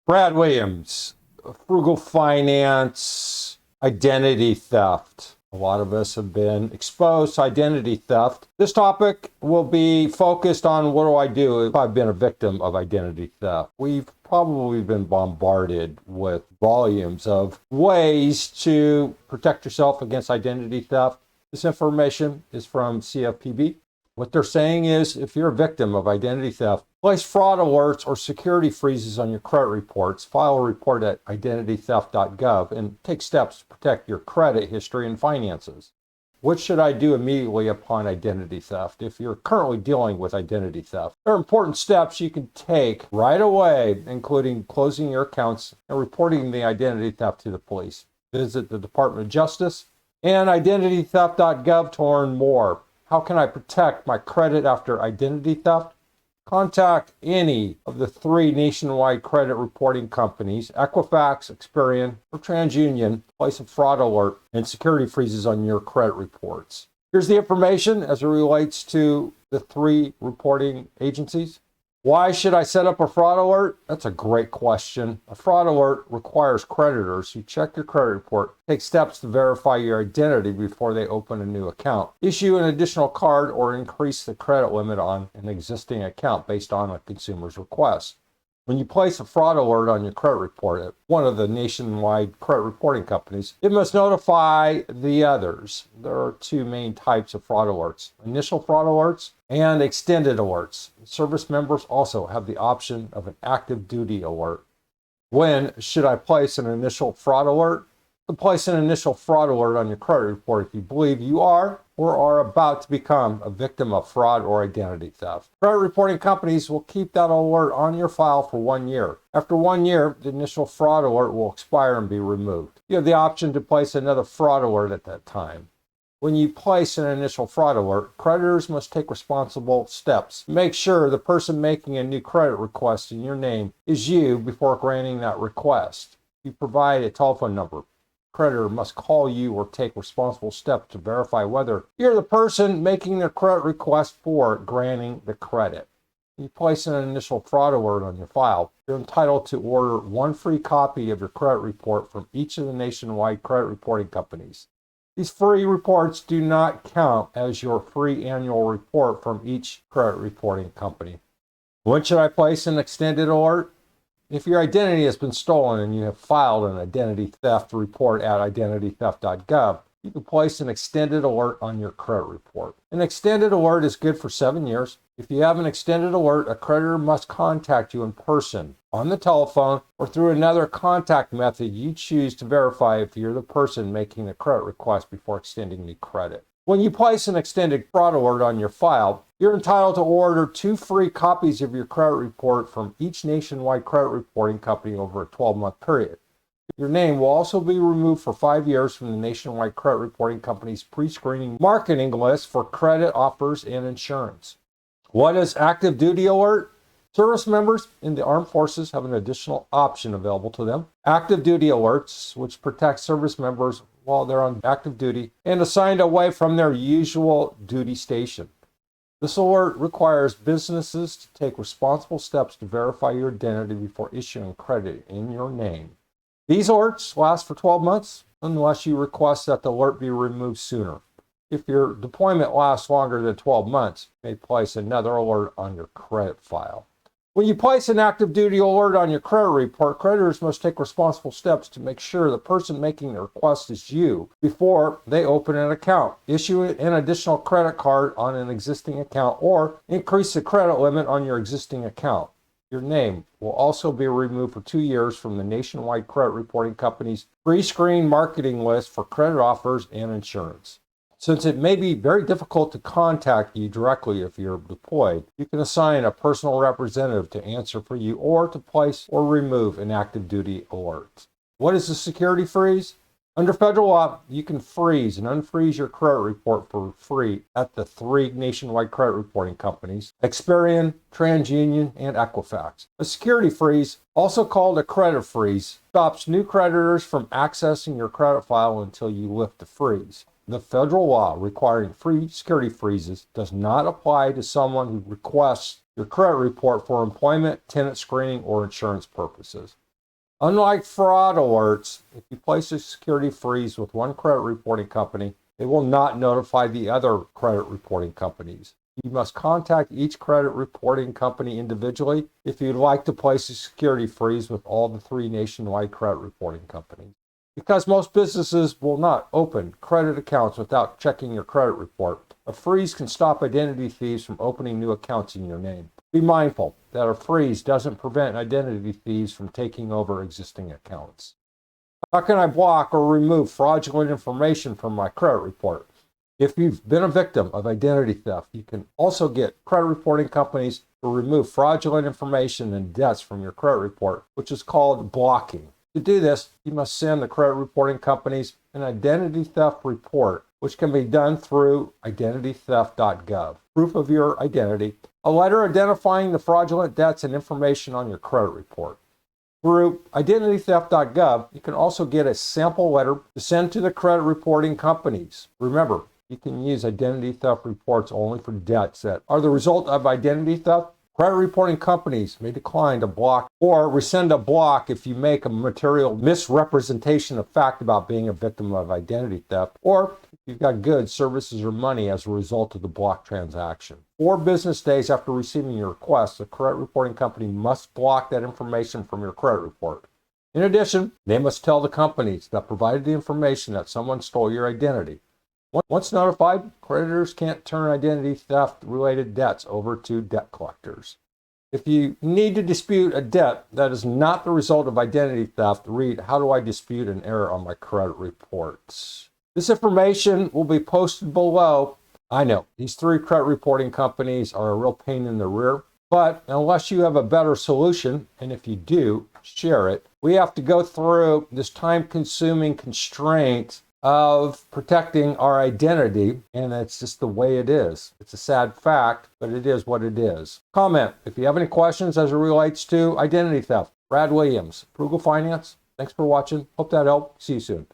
Brad Williams, Frugal Finance, identity theft. A lot of us have been exposed to identity theft. This topic will be focused on what do I do if I've been a victim of identity theft. We've probably been bombarded with volumes of ways to protect yourself against identity theft. This information is from CFPB. What they're saying is if you're a victim of identity theft, place fraud alerts or security freezes on your credit reports, file a report at IdentityTheft.gov, and take steps to protect your credit history and finances. What should I do immediately upon identity theft if you're currently dealing with identity theft? There are important steps you can take right away, including closing your accounts and reporting the identity theft to the police. Visit the Department of Justice and IdentityTheft.gov to learn more. How can I protect my credit after identity theft? Contact any of the 3 nationwide credit reporting companies, Equifax, Experian, or TransUnion, place a fraud alert and security freezes on your credit reports. Here's the information as it relates to the 3 reporting agencies. Why should I set up a fraud alert? That's a great question. A fraud alert requires creditors who check your credit report take steps to verify your identity before they open a new account, issue an additional card, or increase the credit limit on an existing account based on a consumer's request. When you place a fraud alert on your credit report at one of the nationwide credit reporting companies, it must notify the others. There are 2 main types of fraud alerts: initial fraud alerts and extended alerts. Service members also have the option of an active duty alert. When should I place an initial fraud alert? To place an initial fraud alert on your credit report if you believe you are or are about to become a victim of fraud or identity theft. Credit reporting companies will keep that alert on your file for 1 year. After 1 year, the initial fraud alert will expire and be removed. You have the option to place another fraud alert at that time. When you place an initial fraud alert, creditors must take responsible steps to make sure the person making a new credit request in your name is you before granting that request. You provide a telephone number. Creditor must call you or take responsible steps to verify whether you're the person making the credit request for granting the credit. You place an initial fraud alert on your file, you're entitled to order 1 free copy of your credit report from each of the nationwide credit reporting companies. These free reports do not count as your free annual report from each credit reporting company. When should I place an extended alert? If your identity has been stolen and you have filed an identity theft report at IdentityTheft.gov, you can place an extended alert on your credit report. An extended alert is good for 7 years. If you have an extended alert, a creditor must contact you in person, on the telephone, or through another contact method you choose to verify if you're the person making the credit request before extending the credit. When you place an extended fraud alert on your file, you're entitled to order 2 free copies of your credit report from each nationwide credit reporting company over a 12-month period. Your name will also be removed for 5 years from the nationwide credit reporting company's pre-screening marketing list for credit offers and insurance. What is active duty alert? Service members in the armed forces have an additional option available to them: active duty alerts, which protect service members while they're on active duty and assigned away from their usual duty station. This alert requires businesses to take responsible steps to verify your identity before issuing credit in your name. These alerts last for 12 months unless you request that the alert be removed sooner. If your deployment lasts longer than 12 months, you may place another alert on your credit file. When you place an active duty alert on your credit report, creditors must take responsible steps to make sure the person making the request is you before they open an account, issue an additional credit card on an existing account, or increase the credit limit on your existing account. Your name will also be removed for 2 years from the nationwide credit reporting company's pre-screen marketing list for credit offers and insurance. Since it may be very difficult to contact you directly if you're deployed, you can assign a personal representative to answer for you or to place or remove an active duty alert. What is a security freeze? Under federal law, you can freeze and unfreeze your credit report for free at the 3 nationwide credit reporting companies: Experian, TransUnion, and Equifax. A security freeze, also called a credit freeze, stops new creditors from accessing your credit file until you lift the freeze. The federal law requiring free security freezes does not apply to someone who requests your credit report for employment, tenant screening, or insurance purposes. Unlike fraud alerts, if you place a security freeze with one credit reporting company, it will not notify the other credit reporting companies. You must contact each credit reporting company individually if you'd like to place a security freeze with all the 3 nationwide credit reporting companies. Because most businesses will not open credit accounts without checking your credit report, a freeze can stop identity thieves from opening new accounts in your name. Be mindful that a freeze doesn't prevent identity thieves from taking over existing accounts. How can I block or remove fraudulent information from my credit report? If you've been a victim of identity theft, you can also get credit reporting companies to remove fraudulent information and debts from your credit report, which is called blocking. To do this, you must send the credit reporting companies an identity theft report, which can be done through IdentityTheft.gov, proof of your identity, a letter identifying the fraudulent debts and information on your credit report. Through IdentityTheft.gov, you can also get a sample letter to send to the credit reporting companies. Remember, you can use identity theft reports only for debts that are the result of identity theft. Credit reporting companies may decline to block or rescind a block if you make a material misrepresentation of fact about being a victim of identity theft, or if you've got goods, services, or money as a result of the block transaction. 4 business days after receiving your request, the credit reporting company must block that information from your credit report. In addition, they must tell the companies that provided the information that someone stole your identity. Once notified, creditors can't turn identity theft-related debts over to debt collectors. If you need to dispute a debt that is not the result of identity theft, read How Do I Dispute an Error on My Credit Reports. This information will be posted below. I know, these 3 credit reporting companies are a real pain in the rear, but unless you have a better solution, and if you do, share it, we have to go through this time-consuming constraint of protecting our identity, and it's just the way it is. It's a sad fact, but it is what it is. Comment if you have any questions as it relates to identity theft. Brad Williams, Frugal Finance. Thanks for watching. Hope that helped. See you soon.